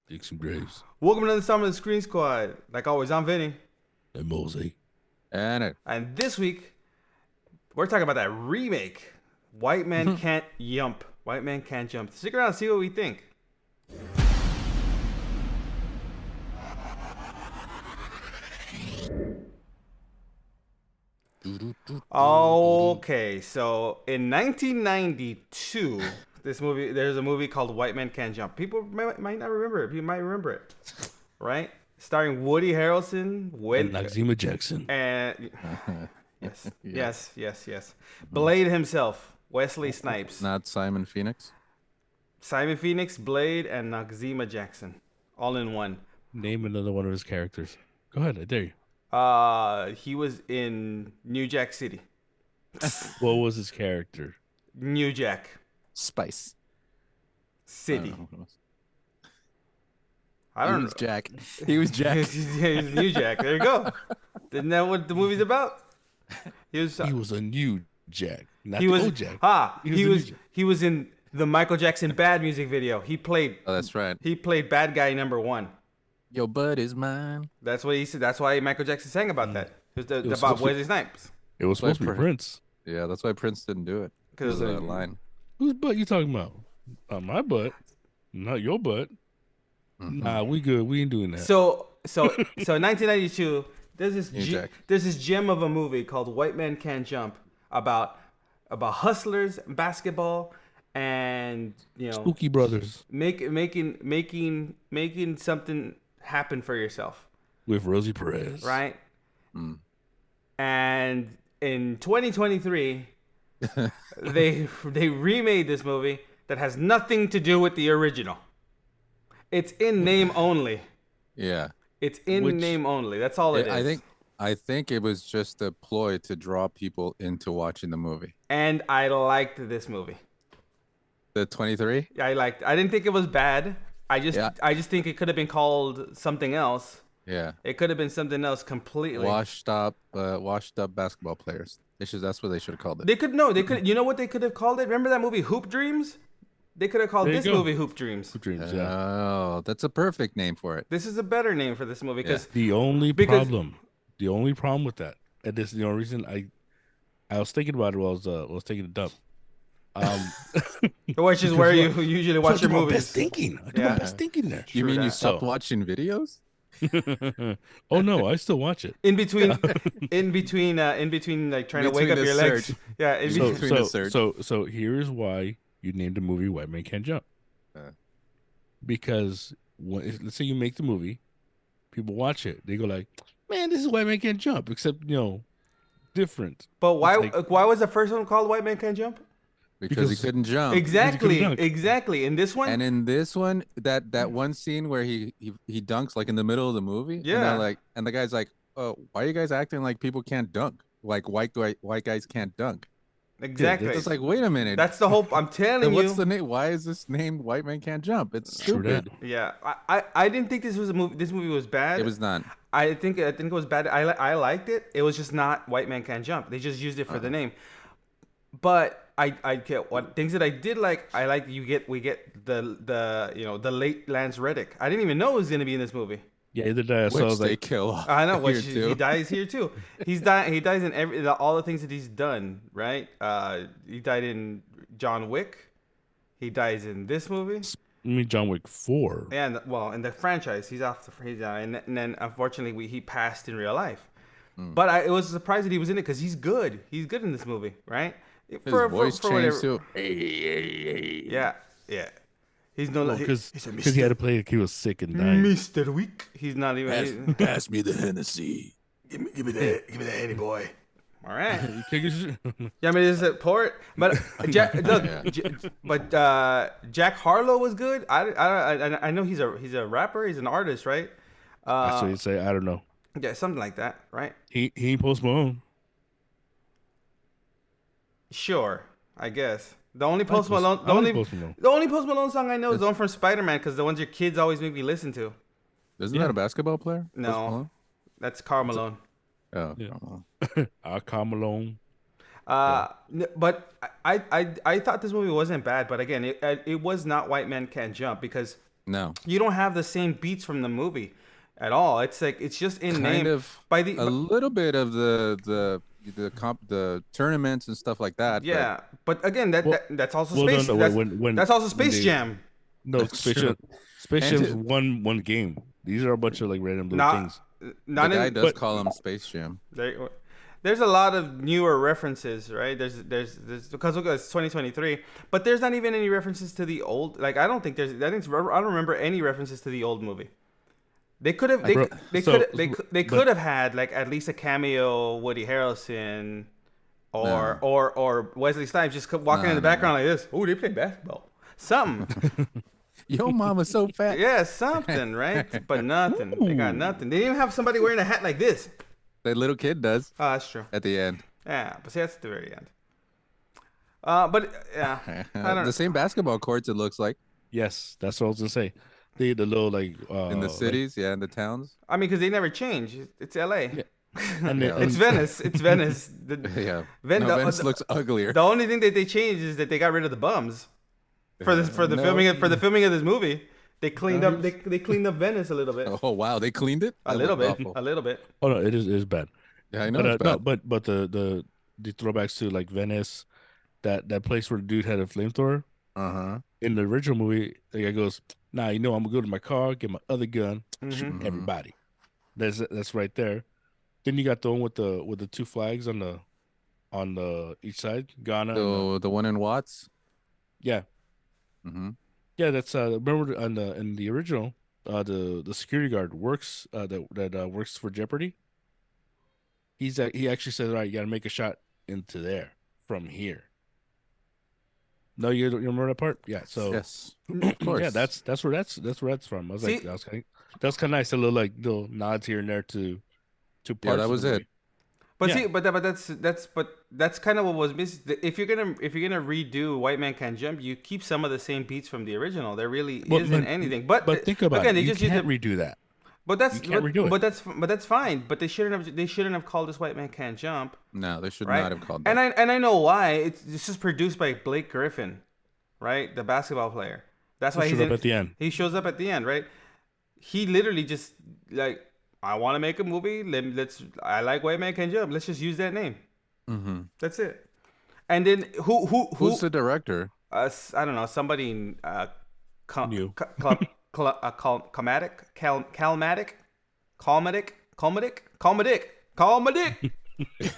Dig some graves. Welcome to the Summer of the Screen Squad. Like always, I'm Vinny. And Mosey. And this week, we're talking about that remake, White Man Can't Jump. White Man Can't Jump. Stick around and see what we think. Okay, so in 1992, there's a movie called White Man Can't Jump. People might not remember it. People might remember it, right? Starring Woody Harrelson, And Noxeema Jackson. and yes. Blade himself, Wesley Snipes, Not Simon Phoenix. Simon Phoenix, Blade, and Noxeema Jackson, all in one. Name another one of his characters. Go ahead, I dare you. He was in New Jack City. What was his character? New Jack Spice. City. I He don't was know. Jack. He was Jack. He's New Jack. There you go. Isn't that what the movie's about? He was. He was a new Jack, not He the was. old Jack. He a new was. Jack. He was in the Michael Jackson Bad music video. He played. Oh, that's right. He played bad guy number one. Your bud is mine. That's what he said. That's why Michael Jackson sang about that. It was, was about supposed to- Wesley Snipes. It was supposed to be Like Prince. Yeah, that's why Prince didn't do it. Because Because of that line. Whose butt you talking about? My butt, not your butt. Nah, we good. We ain't doing that. So in 1992, there's Jack. this gem of a movie called White Man Can't Jump about hustlers, basketball, and Spooky Brothers making something happen for yourself, with Rosie Perez. right? And in 2023, they remade this movie that has nothing to do with the original. It's in name only. Yeah. It's in Which- name only. That's all it is. I think it was just a ploy to draw people into watching the movie. And I liked this movie. The 23? I didn't think it was bad. I Yeah. just think it could have been called something else. Yeah. It could have been something else completely. Washed up basketball players. That's what they should have called it. They could you know what they could have called it? Remember that movie Hoop Dreams? They could have called There you this go. movie Hoop Dreams. Dreams. Yeah. Oh, that's a perfect name for it. This is a better name for this movie because The only Because- problem with that, and this is the only reason I was thinking about it while I was taking a dump. which is where you usually watch your my movies. best thinking. I do Yeah. my best thinking there. You mean you that. stopped So- watching videos? Oh no, I still watch it. In between like trying to wake Between up the your legs. surge. Yeah, in So- between. between the surge. So here's why you named the movie White Man Can't Jump. Because let's say you make the movie, people watch it, they go like, "Man, this is White Man Can't Jump," except different. But why It's why was the first one called White Man Can't Jump? Because he Because- couldn't jump. Exactly. dunk. Exactly. In this one, And in this one, that one scene where he dunks like in the middle of the movie, Yeah. and the guy's like, "Oh, why are you guys acting like people can't dunk? Like white guys can't dunk?" exactly. It's like, wait a minute. That's the whole. I'm telling Then you. what's the name? Why is this named White Man Can't Jump? It's Sure stupid. did. Yeah, I didn't think this was a movie. This movie was bad. It was not. I think it was bad. I liked it. It was just not White Man Can't Jump. They just used it for the name. But I get what things that I did like. I like we get the late Lance Reddick. I didn't even know it was gonna be in this movie. Yeah, either that. So I Which was they like, kill. I know, here which too. he dies here too. He dies in all the things that he's done. Right? He died in John Wick. He dies in this movie. I mean, John Wick 4. And well, in the franchise, he's off and then unfortunately he passed in real life. But it was a surprise that he was in it because he's good. He's good in this movie, right? His voice changed too. Yeah. He's no Because he's a he had to play like he was sick and dying. Mr. Weak. He's not even. Pass me the Hennessy. Give me that Henny boy. All right. You can't get your- Yeah, I mean, it's a port, but Jack, look, Jack Harlow was good. I know he's a rapper, he's an artist, right? That's what you say. I don't know. Yeah, something like that, right? He ain't Post Malone. Sure, I guess. The only Post Post- Malone, I like Post Malone. the only Post Malone song I know is the one from Spider Man, because the ones your kids always make me listen to. Isn't that a basketball player? No. Post Malone? That's Karl Malone. Oh, Yeah. oh. Carl Malone. But I thought this movie wasn't bad, but again, it was not White Man Can't Jump because No. You don't have the same beats from the movie at all. It's like it's just in Kind name. of By the a little bit of the tournaments and stuff like that, but yeah, but again, Well, that's also well, no, Space. no. That's also When Space they Jam. no That's Space true. Jam, Space And Jam's it- one game. These are a bunch of like random little Not things. the not guy in. does but- call him Space Jam. There's a lot of newer references, right? There's because look, it's 2023, but there's not even any references to the old. Like I don't think there's. I don't remember any references to the old movie. They could have. Bro, They so- could. They but- could have had like at least a cameo Woody Harrelson, or Wesley Snipes just walking in the No. background like this. Oh, they play basketball. Something. Yo, mama's so fat. Yeah, something, right? But nothing. They got nothing. They didn't even have somebody wearing a hat like this. That little kid does Oh, that's true. at the end. Yeah, but see, that's at the very end. But yeah, I don't. The same basketball courts, it looks like, Yes, that's what I was gonna say. The little like in the cities, yeah, in the towns. I mean, because they never change. It's L.A. Yeah. and, Yeah. It's Venice. It's Venice. Yeah. Ven- No, the- Venice the- looks uglier. The only thing that they changed is that they got rid of the bums for the No. filming of this movie. They cleaned up. They cleaned up Venice a little bit. Oh wow, they cleaned it. A That little looked bit. awful. A little bit. oh no, it is bad. Yeah, I know. But it's no, bad. but the throwbacks to like Venice, that place where the dude had a flamethrower Uh-huh. in the original movie. The guy goes, "Nah, I'm gonna go to my car, get my other gun, shoot Mhm. everybody." That's right there. Then you got the one with the two flags on the each side, Ghana. and, So the one in Watts. yeah, Mm-hmm. yeah. That's remember in the original, the security guard works that works for Jeopardy. He actually said, "All right, you got to make a shot into there from here." No, you remember that part? Yeah. So Yes, of course. yeah, that's where that's from. I was like, See- that's kind of nice. A little like little nods here and there to parts. Yeah, that of was the it. movie. But Yeah. see, that's kind of what was missing. If you're gonna redo White Man Can't Jump, you keep some of the same beats from the original. There really But- isn't but- anything. But But think about again, it. they You just use can't the, redo that. but that's you can't redo it. but that's fine. But they shouldn't have called this White Man Can't Jump, No, they should right? not have called that. And I know why. It's just produced by Blake Griffin, right? The basketball player. That's why Showed he's up in, at the end. he shows up at the end, right? He literally just like, I want to make a movie. I like White Man Can't Jump. Let's just use that name. Mm-hmm. That's it. And then Who's the director? I don't know, somebody in New. Calmadic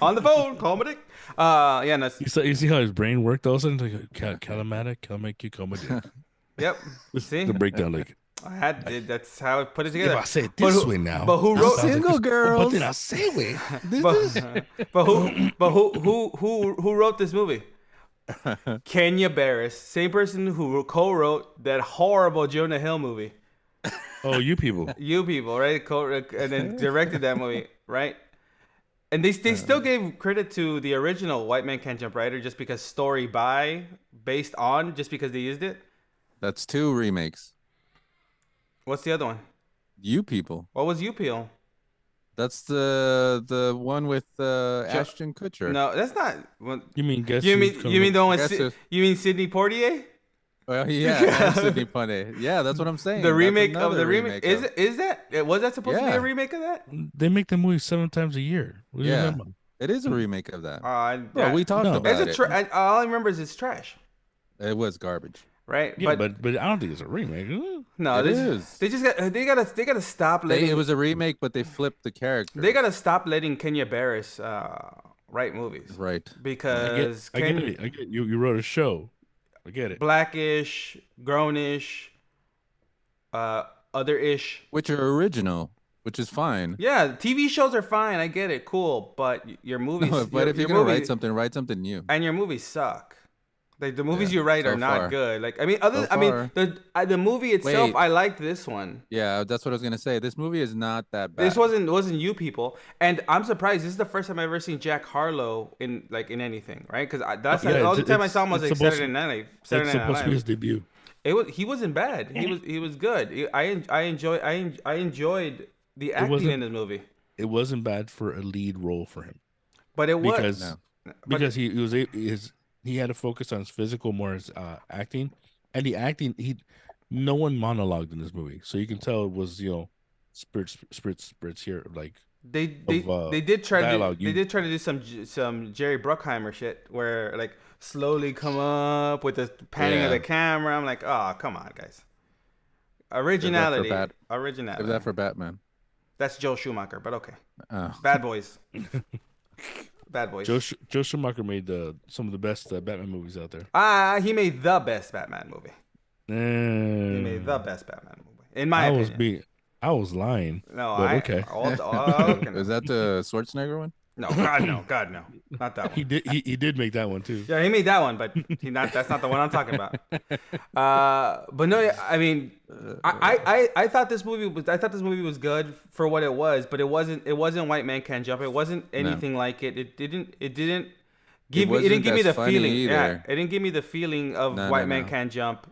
on the phone, Calmadic. Yeah, no, You see how his brain worked all of a sudden? Like Calamatic, Calamatic. yep. It's See, the breakdown like that's how I put it if together. I say it But this who- way now. but who it wrote- sounds like Single this- girls. But then I say it. But who wrote this movie? Kenya Barris, same person who co-wrote that horrible Jonah Hill movie. Oh, you people. You people, right? And then directed that movie, right? And they still gave credit to the original White Man Can't Jump writer just because based on, just because they used it. That's 2 remakes. What's the other one? You people. What was UPL? That's the one with Ashton Kutcher. No, that's not. Well, You mean guess? you who's mean coming up? the one? Guess who? You mean Sidney Poitier? Well, yeah, and Sidney Poitier. Yeah, that's what I'm saying. The That's remake of another the remake. of- Is that? Was that supposed to be Yeah. a remake of that? They make the movie 7 times a year. What are you Yeah. talking about? It is a remake of that. Yeah. We talked No. about It's it. all I remember is it's trash, It was garbage. right? Yeah, but I don't think it's a remake. no, It they, is. they just gotta stop letting. It was a remake, but they flipped the character. They gotta stop letting Kenya Barris write movies right. because I get it. I get it. You wrote a show. I get it. Blackish, Grownish, Other-ish. Which are original, which is fine. Yeah, TV shows are fine. I get it, cool. But your movies, No, but if you're your gonna movie- write something new. and your movies suck. Like the movies Yeah, you write so are not far. good. Like I So mean far. the movie itself, Wait. I liked this one. Yeah, that's what I was gonna say. This movie is not that bad. This wasn't you people, and I'm surprised. This is the first time I've ever seen Jack Harlow in anything, right? Because that's Yeah, the only it's- time I saw him was it's like supposed Saturday Night It's Saturday Night supposed to be Live. his debut. He wasn't bad. He was good. I enjoyed the acting wasn't- in this movie, It wasn't bad for a lead role for him but it was because No. but- he had to focus on his physical more as acting, and the acting no one monologued in this movie, so you can tell it was spirits here like They of they they did try to dialogue. they You did try to do some Jerry Bruckheimer shit where like slowly come up with the panning of Yeah. the camera. I'm like, oh come on, guys. Save that for Originality, Bat. Save originality. that for Batman. That's Joel Schumacher, but okay. Oh. Bad Boys, Bad Boys. Joe Schumacher made some of the best Batman movies out there. He made the best Batman movie. He made the Mm, best Batman movie, in my opinion. I was lying, No, but okay. Okay, no. Is that the Schwarzenegger one? No, God, no, not that one. He did make that one too. Yeah, he made that one, but that's not the one I'm talking about. But no, I mean, I thought this movie was good for what it was, but it wasn't White Man Can't Jump. It wasn't anything like it. It didn't give me wasn't the as funny feeling. Yeah, either. it didn't give me the feeling of No, White no, Man no. Can't Jump.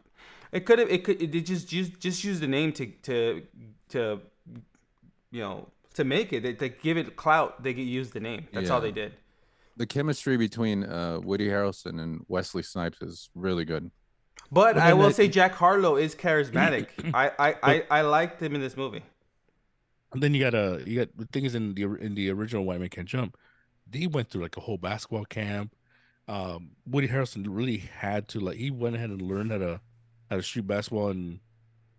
It just use the name to to make it. They give it clout. They use the name. That's all Yeah. they did. The chemistry between Woody Harrelson and Wesley Snipes is really good. But Well, I then will that- say Jack Harlow is charismatic. I liked him in this movie. And then you got the thing is in the original White Man Can't Jump, they went through like a whole basketball camp. Woody Harrelson really had to he went ahead and learned how to shoot basketball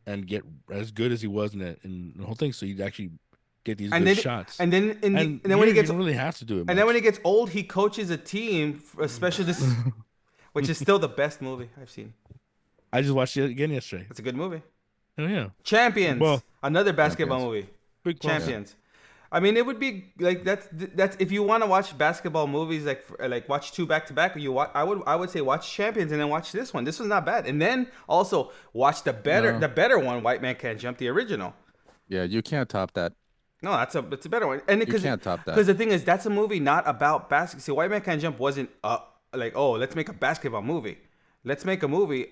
and get as good as he was in the whole thing. So he'd actually get these And good then shots. and then And and then when he here, gets you don't really have to do it. and then when he gets old, he coaches a team, especially this, which is still the best movie I've seen. I just watched it again yesterday. It's a good movie. Oh yeah, Champions, Well- another basketball Champions. movie. big plus. Champions. I mean, it would be like that's if you want to watch basketball movies like watch two back to back. I would say watch Champions and then watch this one. This was not bad, and then also watch the better one, White Man Can't Jump, the original. Yeah, you can't top that. No, it's a better one, and because can't top that. Because the thing is, that's a movie not about basketball. See, White Man Can't Jump wasn't like, oh, let's make a basketball movie. Let's make a movie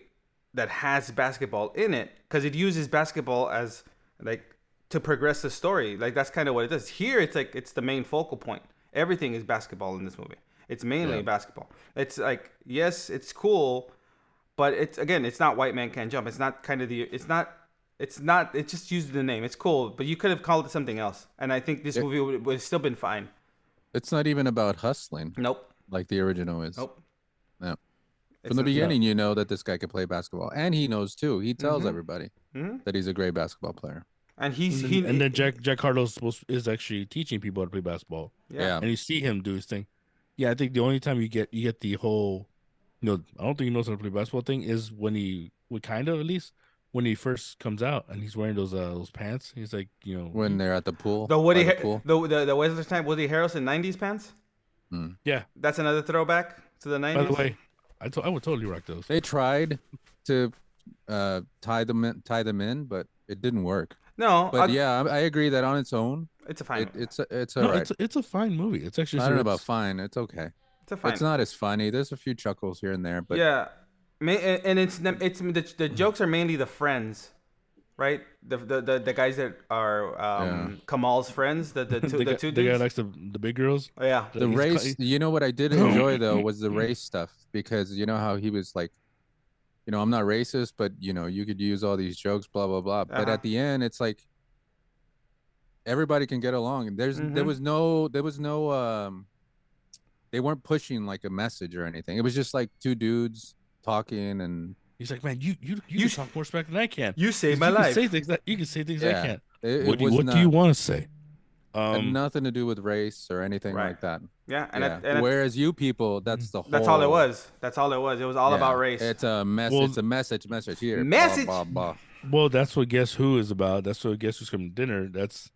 that has basketball in it because it uses basketball as like to progress the story. Like that's kind of what it does. Here, it's like it's the main focal point. Everything is basketball in this movie. It's mainly Yeah. basketball. It's like yes, it's cool, but it's not White Man Can't Jump. It's not kind of it just used the name. It's cool, but you could have called it something else. And I think this movie would have still been fine. It's not even about hustling Nope. like the original is. Nope. Yeah. It's From the not- beginning, you know that this guy can play basketball, and he knows too. He tells Mhm. everybody Mhm. that he's a great basketball player. And And then Jack Harlow is actually teaching people how to play basketball, Yeah. and you see him do his thing. Yeah, I think the only time you get the whole, I don't think he knows how to play basketball thing is when kind of at least when he first comes out and he's wearing those pants. He's like, When they're at the pool, the Woody by the pool. the Wesley Snipes Woody Harrelson 90s pants. yeah. That's another throwback to the 90s. By the way, I would totally rock those. They tried to tie them in, but it didn't work. No, But yeah, I agree that on its own, it's a fine. it's No, alright. it's a fine movie. It's actually I don't know about fine. It's okay. It's a fine. It's not as funny. There's a few chuckles here and there, but Yeah, and it's the jokes are mainly the friends, right? The guys that are Kamal's friends, the two the dudes. guy likes the big girls. Oh, yeah. the He's race. You know what I did enjoy though was the race stuff, because you know how he was like, I'm not racist, but you could use all these jokes, blah blah blah. But Uh-huh. at the end, it's like everybody can get along. There was no they weren't pushing like a message or anything. It was just like two dudes talking, and He's like, man, you You- can talk more smack than I can. You saved my You can life. say things that you can say things I Yeah. can't. it What was do you want to say? had nothing to do with race or anything Right. like that. Yeah, and Yeah. and Whereas you people, that's the whole. that's all it was. That's all it was. It was all Yeah. about race. It's a mess. Well- It's a message here. Message! Blah, blah, blah. Well, that's what Guess Who is about. That's what Guess Who's Coming to Dinner. That's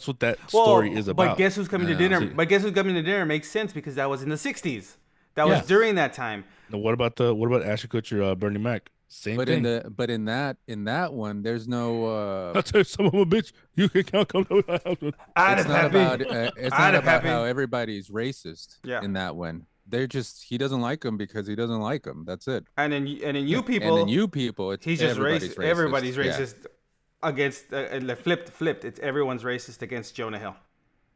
what that story is about. But guess who's coming to Yeah. dinner? See- But guess who's coming to dinner makes sense because that was in the 60s. That was Yes. during that time. Now, what about Ashton Kutcher, Bernie Mac? Same But thing. in that one, there's no. I'll tell you, some of a bitch, you can come to my house. It's not about. It's I'd not have about happy. how everybody's racist. Yeah. In that one, he doesn't like them because he doesn't like them. That's it. And then you people, And then you people, it's he's just everybody's racist. Everybody's Yeah. racist against flipped. It's everyone's racist against Jonah Hill.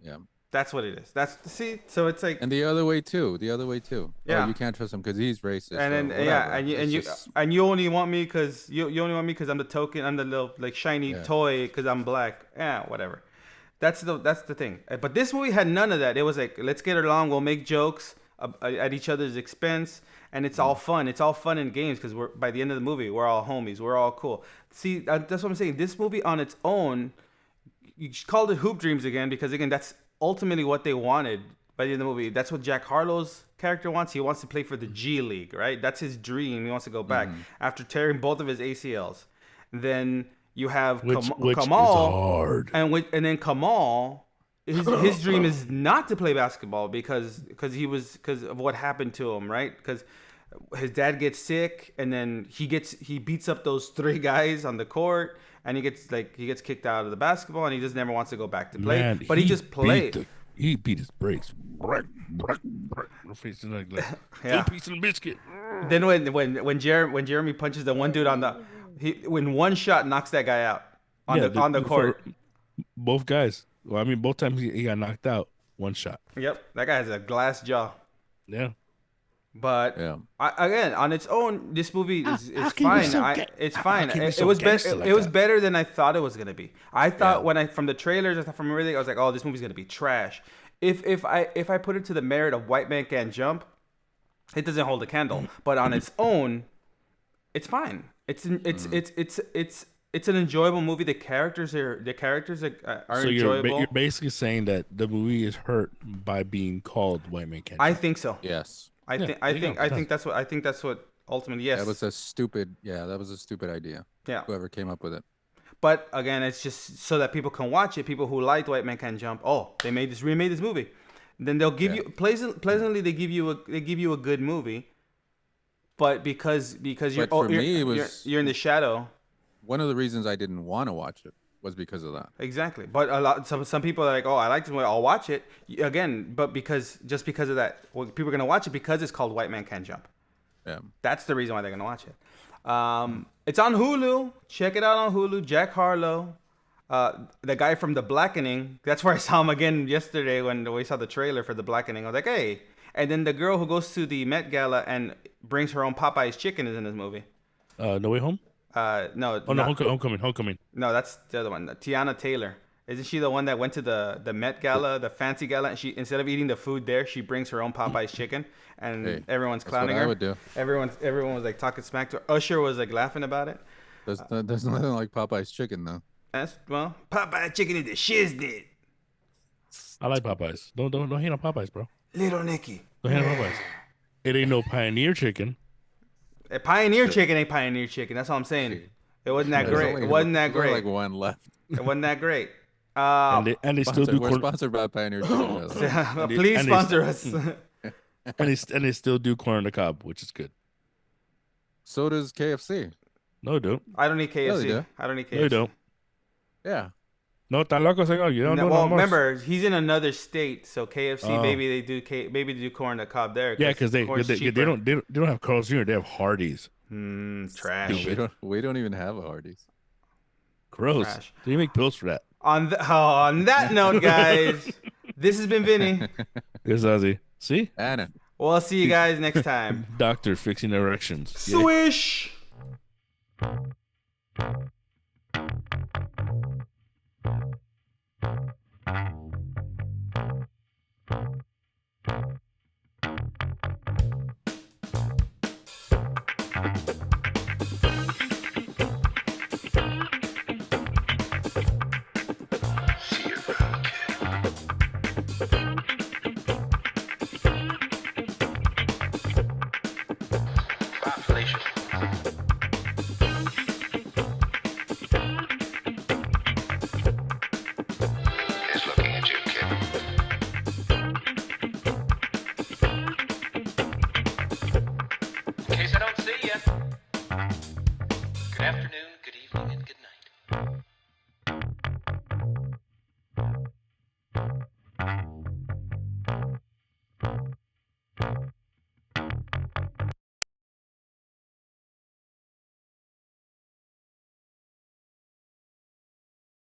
Yeah. That's what it is. See, so it's like, And the other way too. The other way too. Yeah. Oh, you can't trust him because he's racist. and then or yeah, whatever. and It's you just- and you only want me because you only want me because I'm the token, I'm the little like shiny Yeah. toy because I'm black. Yeah, whatever. That's the thing. But this movie had none of that. It was like, let's get along. We'll make jokes at each other's expense, and it's all fun. It's all fun and games because we're by the end of the movie, we're all homies. We're all cool. See, that's what I'm saying. This movie on its own, you just called it Hoop Dreams again because again, that's ultimately what they wanted by the end of the movie. That's what Jack Harlow's character wants. He wants to play for the G League, right? That's his dream. He wants to go back after tearing both of his ACLs. Then you have Which Kamal, is hard. and then Kamal, his dream is not to play basketball because of what happened to him, right? Because his dad gets sick, and then he beats up those 3 guys on the court, and he gets kicked out of the basketball, and he just never wants to go back to play. Man, but he just played. He beat his brakes. Facing like Yeah. two piece of biscuit. Then when Jeremy punches the one dude on when one shot knocks that guy out on the court. Both guys. Well, I mean, both times he got knocked out. One shot. Yep, that guy has a glass jaw. Yeah. But Yeah. Again, on its own, this movie is how can you fine. so It's how fine. can you It so was better. gangster like It was that? better than I thought it was gonna be. I thought Yeah. from the trailers, from everything, I was like, oh, this movie's gonna be trash. If I put it to the merit of White Man Can't Jump, it doesn't hold a candle. But on its own, it's fine. It's an enjoyable movie. The characters are So enjoyable. you're basically saying that the movie is hurt by being called White Man Can't I Jump. think so. Yes. I Yeah, think there you go. I think that's what ultimately, yes. That was a stupid. Yeah, that was a stupid idea. Yeah. Whoever came up with it. But again, it's just so that people can watch it. People who liked White Man Can't Jump. Oh, they remade this movie. Then they'll give Yeah. you pleasantly. They give you a good movie. But because you're But for me, it was- you're in the shadow. One of the reasons I didn't want to watch it was because of that. Exactly. But some people are like, oh, I like this movie, I'll watch it again. But because of that, well, people are gonna watch it because it's called White Man Can't Jump. Yeah. That's the reason why they're gonna watch it. It's on Hulu. Check it out on Hulu. Jack Harlow, the guy from The Blackening. That's where I saw him again yesterday when we saw the trailer for The Blackening. I was like, hey. And then the girl who goes to the Met Gala and brings her own Popeye's chicken is in this movie. No Way Home? No. Oh, no, Homecoming. No, that's the other one. Tiana Taylor. Isn't she the one that went to the Met Gala, the fancy gala, and she, instead of eating the food there, she brings her own Popeye's chicken, and Hey, everyone's That's what clowning I her. would do. Everyone was like talking smack to her. Usher was like laughing about it. There's nothing like Popeye's chicken though. Well, Popeye chicken is the shiznit. I like Popeyes. Don't hate on Popeyes, bro. Little Nicky. Don't hate on Popeyes. It ain't no Pioneer chicken. A Pioneer chicken ain't Pioneer chicken. That's all I'm saying. It wasn't that There's great. only- It wasn't that there's only great. Like one left. It wasn't that great. And they still do We're corn, sponsored by Pioneer Chicken. by the way. Please and they- sponsor us. and they still do corn on the cob, which is good. So does KFC. No, you don't. I don't need Yeah, they KFC. do. I don't need KFC. No, you don't. Yeah. No, tan loco, señor. You don't No, know well, no more. remember he's in another state, so KFC Oh. maybe they do corn on the cob there. Yeah, because they corn's they cheaper. don't have Carl's Jr. They have Hardee's. Trash. Stupid. We don't even have a Hardee's. Gross. Trash. So you make pills for that. On that note, guys, this has been Vinny. Here's Ozzy. See, Anna. We'll see you guys next time. doctor fixing erections. Yeah. Swish.